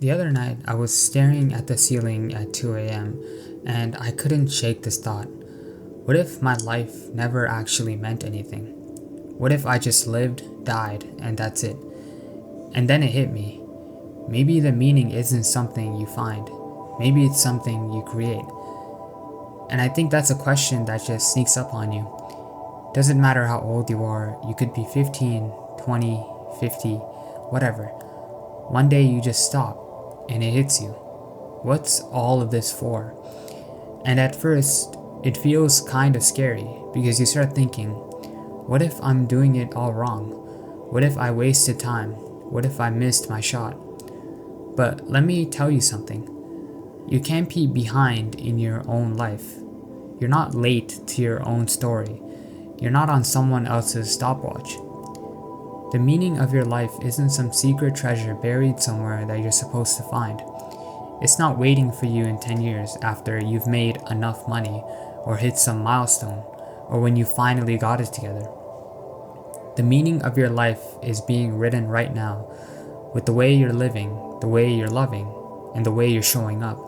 The other night, I was staring at the ceiling at 2 a.m. and I couldn't shake this thought. What if my life never actually meant anything? What if I just lived, died, and that's it? And then it hit me. Maybe the meaning isn't something you find. Maybe it's something you create. And I think that's a question that just sneaks up on you. Doesn't matter how old you are, you could be 15, 20, 50, whatever. One day you just stop, and it hits you. What's all of this for? And at first, it feels kind of scary because you start thinking, what if I'm doing it all wrong? What if I wasted time? What if I missed my shot? But let me tell you something. You can't be behind in your own life. You're not late to your own story. You're not on someone else's stopwatch. The meaning of your life isn't some secret treasure buried somewhere that you're supposed to find. It's not waiting for you in 10 years after you've made enough money or hit some milestone or when you finally got it together. The meaning of your life is being written right now with the way you're living, the way you're loving, and the way you're showing up.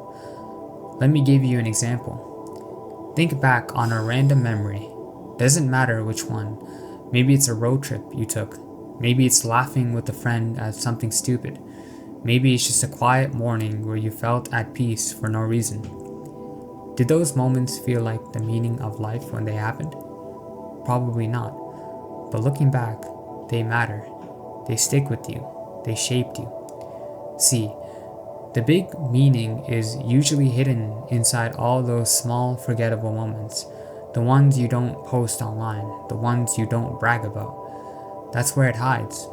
Let me give you an example. Think back on a random memory. Doesn't matter which one. Maybe it's a road trip you took. Maybe it's laughing with a friend at something stupid. Maybe it's just a quiet morning where you felt at peace for no reason. Did those moments feel like the meaning of life when they happened? Probably not. But looking back, they matter. They stick with you. They shaped you. See, the big meaning is usually hidden inside all those small, forgettable moments. The ones you don't post online. The ones you don't brag about. That's where it hides.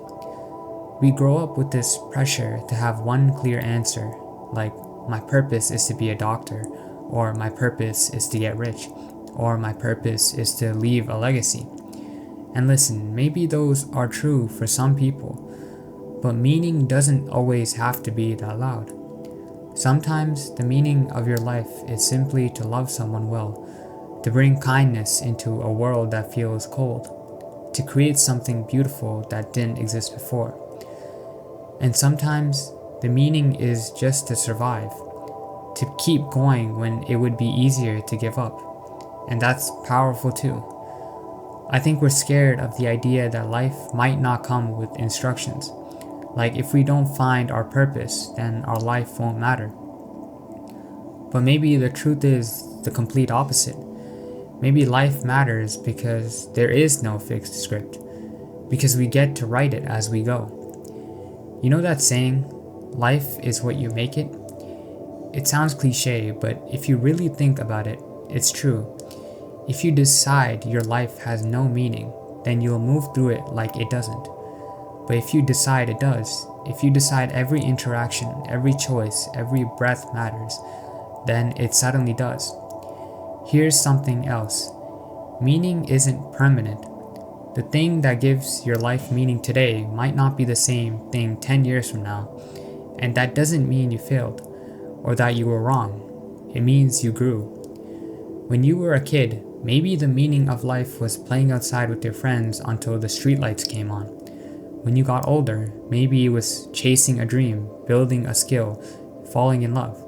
We grow up with this pressure to have one clear answer, like, my purpose is to be a doctor, or my purpose is to get rich, or my purpose is to leave a legacy. And listen, maybe those are true for some people, but meaning doesn't always have to be that loud. Sometimes the meaning of your life is simply to love someone well, to bring kindness into a world that feels cold, to create something beautiful that didn't exist before. And sometimes the meaning is just to survive, to keep going when it would be easier to give up. And that's powerful too. I think we're scared of the idea that life might not come with instructions. Like if we don't find our purpose, then our life won't matter. But maybe the truth is the complete opposite. Maybe life matters because there is no fixed script, because we get to write it as we go. You know that saying, life is what you make it? It sounds cliche, but if you really think about it, it's true. If you decide your life has no meaning, then you'll move through it like it doesn't. But if you decide it does, if you decide every interaction, every choice, every breath matters, then it suddenly does. Here's something else. Meaning isn't permanent. The thing that gives your life meaning today might not be the same thing 10 years from now. And that doesn't mean you failed or that you were wrong. It means you grew. When you were a kid, maybe the meaning of life was playing outside with your friends until the streetlights came on. When you got older, maybe it was chasing a dream, building a skill, falling in love.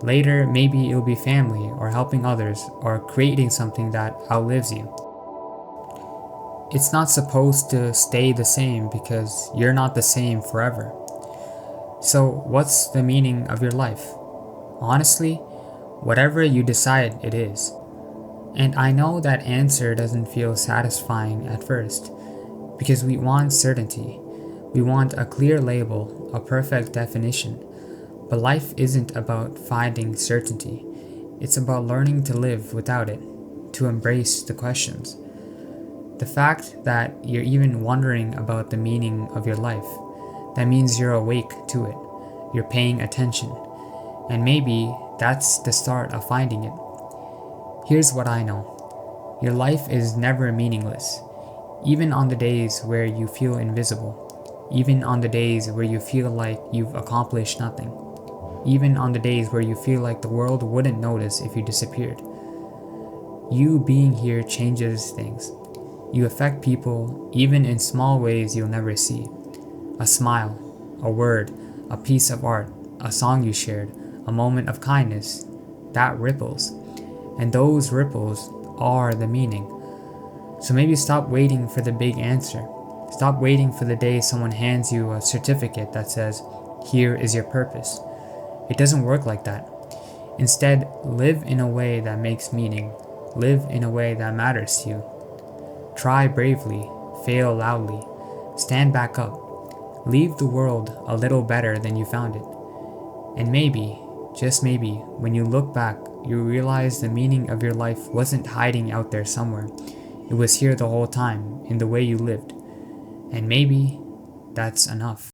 Later, maybe it'll be family or helping others or creating something that outlives you. It's not supposed to stay the same because you're not the same forever. So what's the meaning of your life? Honestly, whatever you decide it is. And I know that answer doesn't feel satisfying at first because we want certainty. We want a clear label, a perfect definition. But life isn't about finding certainty. It's about learning to live without it, to embrace the questions. The fact that you're even wondering about the meaning of your life, that means you're awake to it. You're paying attention. And maybe that's the start of finding it. Here's what I know. Your life is never meaningless. Even on the days where you feel invisible. Even on the days where you feel like you've accomplished nothing. Even on the days where you feel like the world wouldn't notice if you disappeared. You being here changes things. You affect people even in small ways you'll never see. A smile, a word, a piece of art, a song you shared, a moment of kindness, that ripples. And those ripples are the meaning. So maybe stop waiting for the big answer. Stop waiting for the day someone hands you a certificate that says, "Here is your purpose." It doesn't work like that. Instead, live in a way that makes meaning. Live in a way that matters to you. Try bravely, fail loudly, stand back up. Leave the world a little better than you found it. And maybe, just maybe, when you look back, you realize the meaning of your life wasn't hiding out there somewhere. It was here the whole time, in the way you lived. And maybe that's enough.